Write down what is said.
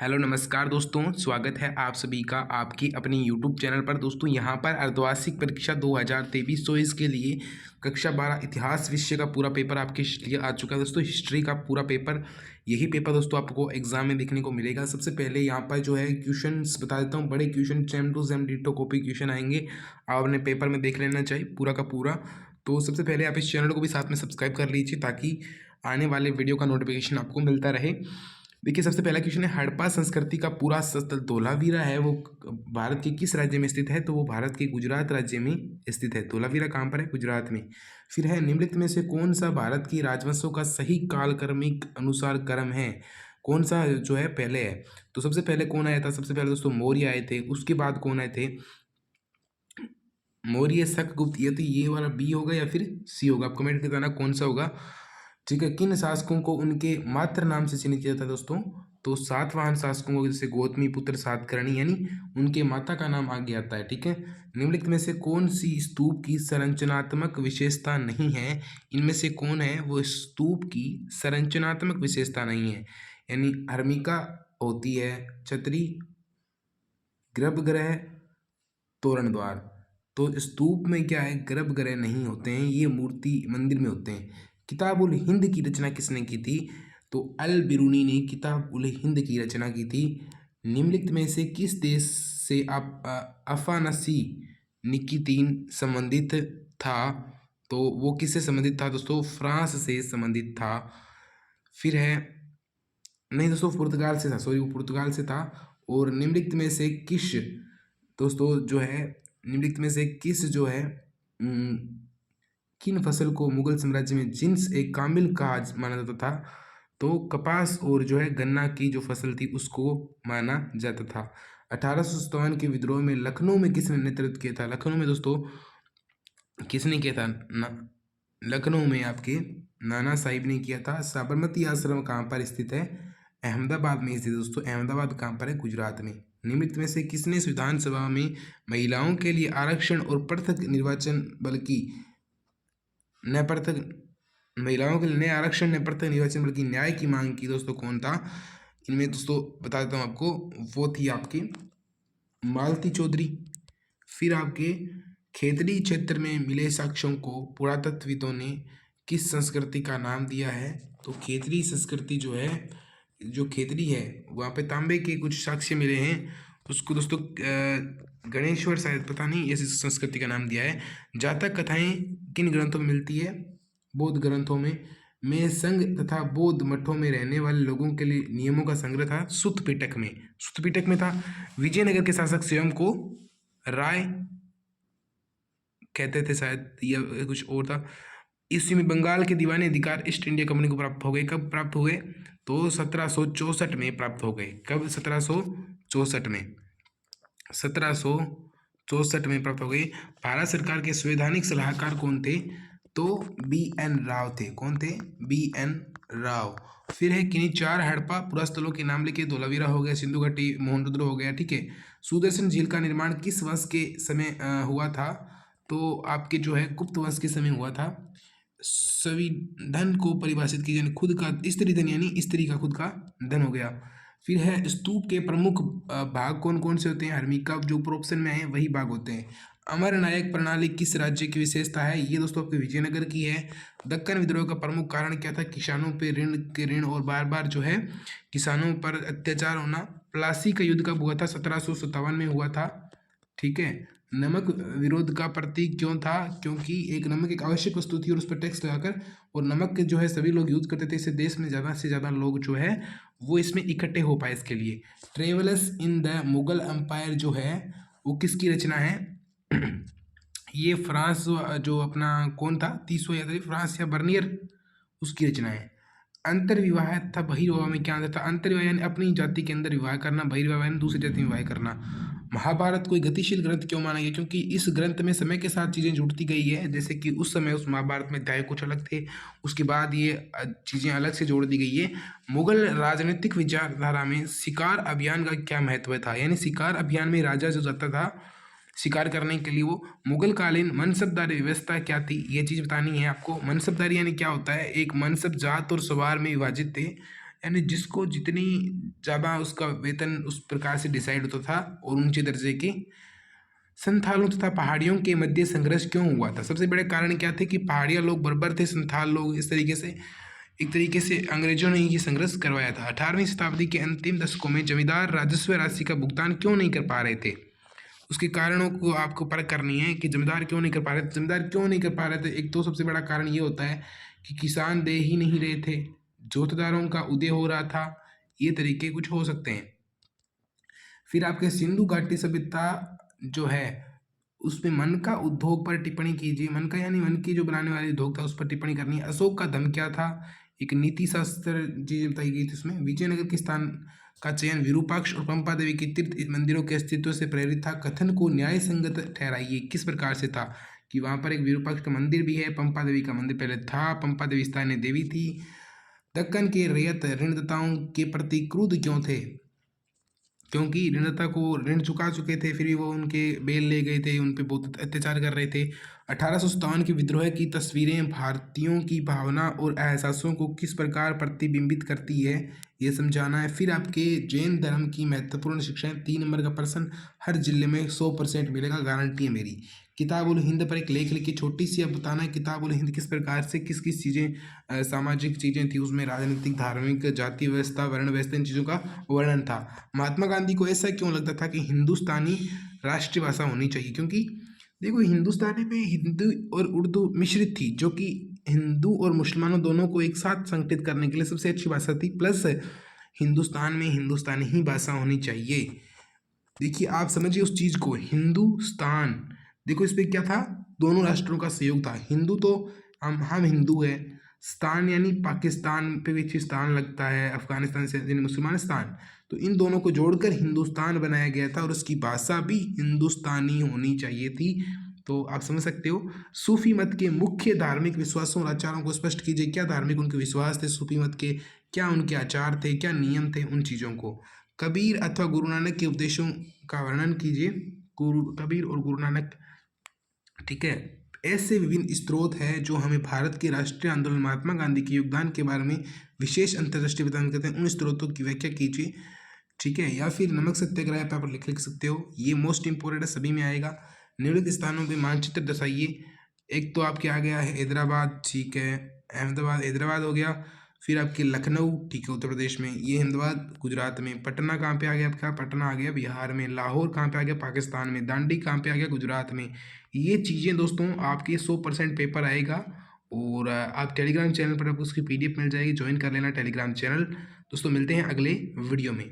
Hello नमस्कार दोस्तों, स्वागत है आप सभी का आपकी अपनी यूट्यूब चैनल पर। दोस्तों यहाँ पर अर्धवार्षिक परीक्षा 2023-24 के लिए कक्षा 12 इतिहास विषय का पूरा पेपर आपके लिए आ चुका है। दोस्तों हिस्ट्री का पूरा पेपर, यही पेपर दोस्तों आपको एग्जाम में देखने को मिलेगा। सबसे पहले यहाँ पर जो है क्वेश्चंस बता देता हूँ, बड़े question same to same ditto copy question आएंगे, आपने पेपर में देख लेना चाहिए पूरा का पूरा। तो सबसे पहले आप इस चैनल को भी साथ में सब्सक्राइब कर लीजिए ताकि आने वाले वीडियो का नोटिफिकेशन आपको मिलता रहे। देखिए सबसे पहला क्वेश्चन है, हड़प्पा संस्कृति का पूरा स्थल धोलावीरा है वो भारत के किस राज्य में स्थित है? तो वो भारत के गुजरात राज्य में स्थित है। धोलावीरा कहाँ पर है? गुजरात में। फिर है, निम्नलिखित में से कौन सा भारत की राजवंशों का सही कालक्रमिक अनुसार क्रम है? कौन सा जो है पहले है? तो सबसे पहले कौन आया था? सबसे पहले दोस्तों मौर्य आए थे। उसके बाद कौन आए थे? मौर्य, शक, गुप्त। ये तो ये वाला बी होगा या फिर सी होगा, आप कमेंट करके बताना कौन सा होगा। ठीक है, किन शासकों को उनके मातृ नाम से चिन्हित किया जाता है दोस्तों? तो सातवाहन शासकों को, जैसे गौतमी पुत्र सातकर्णी, यानी उनके माता का नाम आगे आता है। ठीक है, निम्नलिखित में से कौन सी स्तूप की संरचनात्मक विशेषता नहीं है? इनमें से कौन है वो स्तूप की संरचनात्मक विशेषता नहीं है? यानी हर्मिका होती है, छतरी, गर्भगृह, तोरण द्वार। तो स्तूप में क्या है, गर्भगृह नहीं होते हैं, ये मूर्ति मंदिर में होते हैं। किताब उल हिंद की रचना किसने की थी? तो अल बिरूनी ने किताब उल हिंद की रचना की थी। निम्नलिखित में से किस देश से अफानसी निकितीन संबंधित था? तो वो किससे संबंधित था दोस्तों? फ्रांस से संबंधित था। फिर है, नहीं दोस्तों पुर्तगाल से था, सॉरी वो पुर्तगाल से था। और निम्नलिखित में से किस दोस्तों जो है, निम्नलिखित में से किस जो है किन फसल को मुगल साम्राज्य में जिन्स ए कामिल कहा माना जाता था? तो कपास और जो है गन्ना की जो फसल थी उसको माना जाता था। 1857 के विद्रोह में लखनऊ में किसने नेतृत्व किया था? लखनऊ में दोस्तों किसने किया था? लखनऊ में आपके नाना साहिब ने किया था। साबरमती आश्रम कहाँ पर स्थित है? अहमदाबाद में स्थित है दोस्तों। अहमदाबाद कहाँ पर है? गुजरात में। निम्नलिखित में से किसने विधानसभा में महिलाओं के लिए आरक्षण और पृथक निर्वाचन, बल्कि न पृथक महिलाओं के लिए नए आरक्षण, न पृथक निर्वाचन बल्कि न्याय की मांग की? दोस्तों कौन था? इनमें दोस्तों बता देता हूँ आपको, वो थी आपके मालती चौधरी। फिर आपके खेतड़ी क्षेत्र में मिले साक्ष्यों को पुरातत्वविदों ने किस संस्कृति का नाम दिया है? तो खेतड़ी संस्कृति जो है, जो खेतड़ी है वहाँ पे तांबे के कुछ साक्ष्य मिले हैं, उसको दोस्तों गणेश्वर शायद, पता नहीं, इस संस्कृति का नाम दिया है। जातक कथाएं किन ग्रंथों में मिलती है? बौद्ध ग्रंथों में संघ तथा बौद्ध मठों में रहने वाले लोगों के लिए नियमों का संग्रह था सुत्त पिटक में। सुत्त पिटक में था। विजयनगर के शासक स्वयं को राय कहते थे शायद, या कुछ और था। इसी में बंगाल के दीवानी अधिकार ईस्ट इंडिया कंपनी को प्राप्त हो गए। कब प्राप्त हुए? तो 1764 में प्राप्त हो गए। कब? 1764 में। 1764 में प्राप्त हो गए। भारत सरकार के संवैधानिक सलाहकार कौन थे? तो B.N. राव थे। कौन थे? B.N. राव। फिर है, किन्हीं 4 हड़प्पा पुरास्थलों के नाम लिखे। धोलावीरा हो गया, सिंधु घाटी, मोहनजोदड़ो हो गया। ठीक है, सुदर्शन झील का निर्माण किस वंश के समय हुआ था? तो आपके जो है गुप्त वंश के समय हुआ था। सभी धन को परिभाषित कीजिए, यानी खुद का स्त्री धन, यानी स्त्री का खुद का धन हो गया। फिर है, स्तूप के प्रमुख भाग कौन कौन से होते हैं? हर्मिका जो ऊपर ऑप्शन में है वही भाग होते हैं। अमर नायक प्रणाली किस राज्य की विशेषता है? ये दोस्तों आपके विजयनगर की है। दक्कन विद्रोह का प्रमुख कारण क्या था? किसानों पे ऋण और बार बार जो है किसानों पर अत्याचार होना। प्लासी का युद्ध कब हुआ था? 1757 में हुआ था। ठीक है, नमक विरोध का प्रतीक क्यों था? क्योंकि नमक एक आवश्यक वस्तु थी और उस पर टैक्स लगाकर, और नमक जो है सभी लोग यूज करते थे, इससे देश में ज़्यादा से ज़्यादा लोग जो है वो इसमें इकट्ठे हो पाए इसके लिए। Travels in the Mughal empire जो है वो किसकी रचना है? ये फ्रांस, जो अपना कौन था, तीसवा या फ्रांस या बर्नियर, उसकी रचना है। अंतर्विवाह तथा बहिर्विवाह में क्या अंतर था? अंतर्विवाह यानी अपनी जाति के अंदर विवाह करना, बहिर्विवाह यानी दूसरी जाति में विवाह करना। महाभारत कोई गतिशील ग्रंथ क्यों माना गया? क्योंकि इस ग्रंथ में समय के साथ चीज़ें जुड़ती गई है। जैसे कि उस समय उस महाभारत में अध्याय कुछ अलग थे, उसके बाद ये चीज़ें अलग से जोड़ दी गई है। मुगल राजनीतिक विचारधारा में शिकार अभियान का क्या महत्व था? यानी शिकार अभियान में राजा जो जाता था शिकार करने के लिए, वो मुगल कालीन मनसबदारी व्यवस्था क्या थी? ये चीज़ बतानी है आपको। मनसबदारी यानी क्या होता है? एक मनसब जात और सवार में विभाजित थे, यानी जिसको जितनी ज़्यादा उसका वेतन उस प्रकार से डिसाइड होता था, और ऊंचे दर्जे के संथालों तथा पहाड़ियों के मध्य संघर्ष क्यों हुआ था। सबसे बड़े कारण क्या थे कि पहाड़िया लोग बर्बर थे, संथाल लोग, इस तरीके से एक तरीके से अंग्रेजों ने ये संघर्ष करवाया था। 18वीं शताब्दी के अंतिम दशकों में जमींदार राजस्व राशि का भुगतान क्यों नहीं कर पा रहे थे, उसके कारणों को आपको परख करनी है कि जमींदार क्यों नहीं कर पा रहे थे। जमींदार क्यों नहीं कर पा रहे थे, एक तो सबसे बड़ा कारण ये होता है कि किसान दे ही नहीं रहे थे, जोतदारों का उदय हो रहा था, ये तरीके कुछ हो सकते हैं। फिर आपके सिंधु घाटी सभ्यता जो है उसमें मन का उद्योग पर टिप्पणी कीजिए। मन का यानी मन की जो बनाने वाली उद्योग था उस पर टिप्पणी करनी है। अशोक का धर्म क्या था, एक नीति शास्त्र चीज बताई गई थी उसमें। विजयनगर के स्थान का चयन विरूपाक्ष और पंपा देवी के तीर्थ मंदिरों के अस्तित्व से प्रेरित था। कथन को न्याय संगत ठहराइए, किस प्रकार से था कि वहां पर एक विरूपाक्ष का मंदिर भी है, पंपा देवी का मंदिर पहले था, पंपा देवी स्थानीय देवी थी। दक्कन के रैयत ऋणदाताओं के प्रति क्रुद्ध क्यों थे, क्योंकि ऋणदाता को ऋण चुका चुके थे, फिर भी वो उनके बेल ले गए थे, उन पे बहुत अत्याचार कर रहे थे। 1857 के विद्रोह की तस्वीरें भारतीयों की भावना और एहसासों को किस प्रकार प्रतिबिंबित करती है, ये समझाना है। फिर आपके जैन धर्म की महत्वपूर्ण शिक्षाएं, 3 नंबर का प्रश्न हर जिले में 100% मिलेगा, गारंटी है मेरी। किताब उल हिंद पर एक लेख लिखी, छोटी सी, अब बताना है किताब उल हिंद किस प्रकार से किस किस चीज़ें सामाजिक चीज़ें थी उसमें, राजनीतिक, धार्मिक, जाति व्यवस्था, वर्ण व्यवस्था, इन चीज़ों का वर्णन था। महात्मा गांधी को ऐसा क्यों लगता था कि हिंदुस्तानी राष्ट्रीय भाषा होनी चाहिए, क्योंकि देखो हिंदुस्तानी में हिंदी और उर्दू मिश्रित थी, जो कि हिंदू और मुसलमानों दोनों को एक साथ संगठित करने के लिए सबसे अच्छी भाषा थी। प्लस हिंदुस्तान में हिंदुस्तानी ही भाषा होनी चाहिए। देखिए आप समझिए उस चीज़ को, हिंदुस्तान, देखो इस पे क्या था, दोनों राष्ट्रों का सहयोग था। हिंदू तो हम हिंदू है, स्थान यानी पाकिस्तान पे भी स्थान लगता है, अफगानिस्तान से यानी मुसलमानिस्तान, तो इन दोनों को जोड़कर हिंदुस्तान बनाया गया था, और उसकी भाषा भी हिंदुस्तानी होनी चाहिए थी। तो आप समझ सकते हो। सूफी मत के मुख्य धार्मिक विश्वासों और आचारों को स्पष्ट कीजिए, क्या धार्मिक उनके विश्वास थे सूफी मत के, क्या उनके आचार थे, क्या नियम थे, उन चीज़ों को। कबीर अथवा गुरु नानक के उपदेशों का वर्णन कीजिए, कबीर और गुरु नानक, ठीक है। ऐसे विभिन्न स्रोत हैं जो हमें भारत के राष्ट्रीय आंदोलन महात्मा गांधी के योगदान के बारे में विशेष अंतर्दृष्टि प्रदान करते हैं, उन स्रोतों की व्याख्या कीजिए, ठीक है। या फिर नमक सत्याग्रह पे आप लिख सकते हो, ये मोस्ट इंपोर्टेंट है, सभी में आएगा। निम्नलिखित स्थानों पे मानचित्र दर्शाइए। एक तो आपके आ गया है हैदराबाद, ठीक है, अहमदाबाद हैदराबाद हो गया। फिर आपके लखनऊ, ठीक है, उत्तर प्रदेश में, ये अहमदाबाद गुजरात में। पटना कहाँ पे आ गया आपका, पटना आ गया बिहार में। लाहौर कहाँ पे आ गया, पाकिस्तान में। दांडी कहाँ पे आ गया, गुजरात में। ये चीज़ें दोस्तों आपके 100% पेपर आएगा, और आप टेलीग्राम चैनल पर आपको उसकी PDF मिल जाएगी, ज्वाइन कर लेना टेलीग्राम चैनल। दोस्तों मिलते हैं अगले वीडियो में।